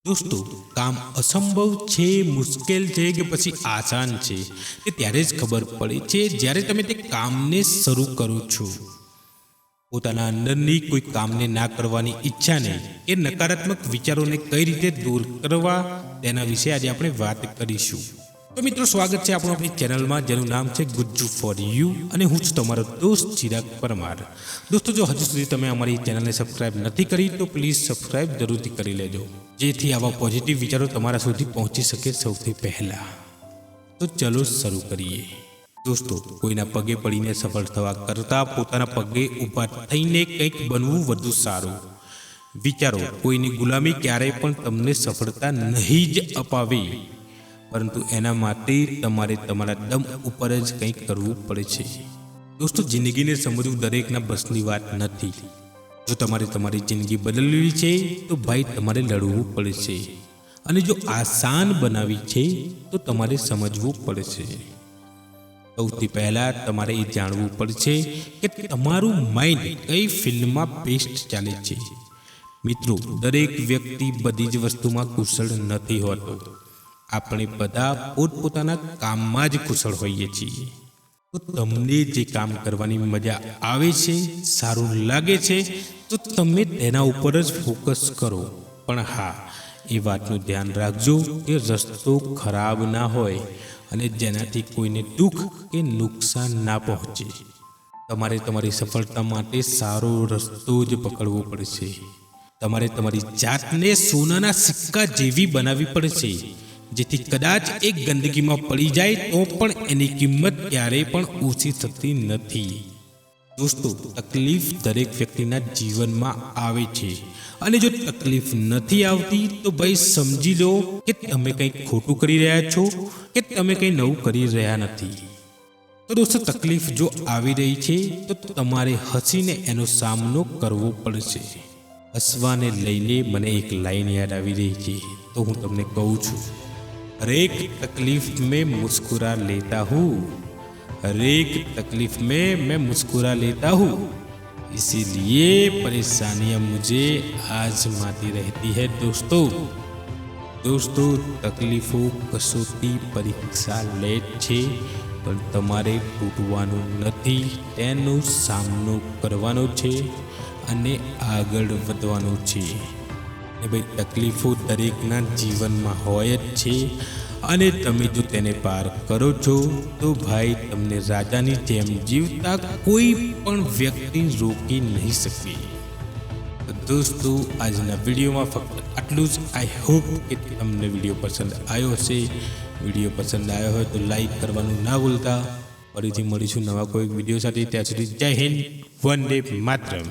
દોસ્તો, કામ અસંભવ છે, મુશ્કેલ છે કે પછી આસાન છે તે ત્યારે જ ખબર પડે છે જ્યારે તમે તે કામને શરૂ કરો છો. પોતાના અંદરની કોઈ કામને ના કરવાની ઈચ્છાને એ નકારાત્મક વિચારોને કઈ રીતે દૂર કરવા તેના વિશે આજે આપણે વાત કરીશું. તો મિત્રો, સ્વાગત છે આપણું આપણી ચેનલમાં, જેનું નામ છે ગુજ્જુ ફોર યુ, અને હું છું તમારો દોસ્ત ચિરાગ પરમાર. દોસ્તો, જો હજુ સુધી તમે અમારી ચેનલને સબસ્ક્રાઇબ નથી કરી તો પ્લીઝ સબસ્ક્રાઇબ જરૂરથી કરી લેજો, જેથી આવા પોઝિટિવ વિચારો તમારા સુધી પહોંચી શકે સૌથી પહેલા. તો ચલો શરૂ કરીએ. દોસ્તો, કોઈના પગે પડીને સફળ થવા કરતાં પોતાના પગે ઊભા થઈને કંઈક બનવું વધુ સારું. વિચારો, કોઈની ગુલામી ક્યારેય પણ તમને સફળતા નહીં જ અપાવે, પરંતુ એના માટે તમારે તમારા દમ ઉપર જ કંઈક કરવું પડે છે. દોસ્તો, જિંદગીને સમજવું દરેકના બસની વાત નથી. જો તમારે તમારી જિંદગી બદલવી છે તો ભાઈ તમારે લડવું પડે છે, અને જો આસાન બનાવી છે તો તમારે સમજવું પડે છે. સૌથી પહેલાં તમારે એ જાણવું પડશે કે તમારું માઇન્ડ કઈ ફિલ્ડમાં બેસ્ટ ચાલે છે. મિત્રો, દરેક વ્યક્તિ બધી જ વસ્તુમાં કુશળ નથી હોતો. આપણે બધા પોતપોતાના કામમાં જ કુશળ હોઈએ છીએ. તો તમને જે કામ કરવાની મજા આવે છે, સારું લાગે છે, તો તમે તેના ઉપર જ ફોકસ કરો. પણ હા, એ વાતનું ધ્યાન રાખજો કે રસ્તો ખરાબ ના હોય અને જેનાથી કોઈને દુઃખ કે નુકસાન ના પહોંચે. તમારે તમારી સફળતા માટે સારો રસ્તો જ પકડવો પડશે. તમારે તમારી જાતને સોનાના સિક્કા જેવી બનાવવી પડશે, જેથી કદાચ એક ગંદકીમાં પડી જાય તો પણ એની કિંમત ક્યારેય પણ ઓછી થતી નથી. દોસ્તો, તકલીફ દરેક વ્યક્તિના જીવનમાં આવે છે, અને જો તકલીફ નથી આવતી તો ભાઈ સમજી લો કે તમે કંઈક ખોટું કરી રહ્યા છો કે તમે કંઈ નવું કરી રહ્યા નથી. તો દોસ્તો, તકલીફ જો આવી રહી છે તો તમારે હસીને એનો સામનો કરવો પડશે. હસવાને લઈને મને એક લાઈન યાદ આવી રહી છે, તો હું તમને કહું છું, हर एक तकलीफ में मुस्कुरा लेता हूँ, हर एक तकलीफ में मैं मुस्कुरा लेता हूँ, इसीलिए परेशानियाँ मुझे आजमाती रहती है. दोस्तों, तकलीफो कसोटी परीक्षा લે છે, પણ તમારે તૂટવાનું નથી, તેનો સામનો કરવાનો છે અને આગળ વધવાનું છે. ભાઈ, તકલીફો દરેકના જીવનમાં હોય જ છે, અને તમે જો તેને પાર કરો છો તો ભાઈ તમને રાજાની જેમ જીવતા કોઈ પણ વ્યક્તિ રોકી નહીં શકે. દોસ્તો, આજના વિડીયોમાં ફક્ત આટલું જ. આઈ હોપ કે તમને વિડીયો પસંદ આવ્યો હશે. વિડીયો પસંદ આવ્યો હોય તો લાઈક કરવાનું ના ભૂલતા. ફરીથી મળીશું નવા કોઈ વિડીયો સાથે. ત્યાં સુધી જય હિન્દ, વંદે માતરમ.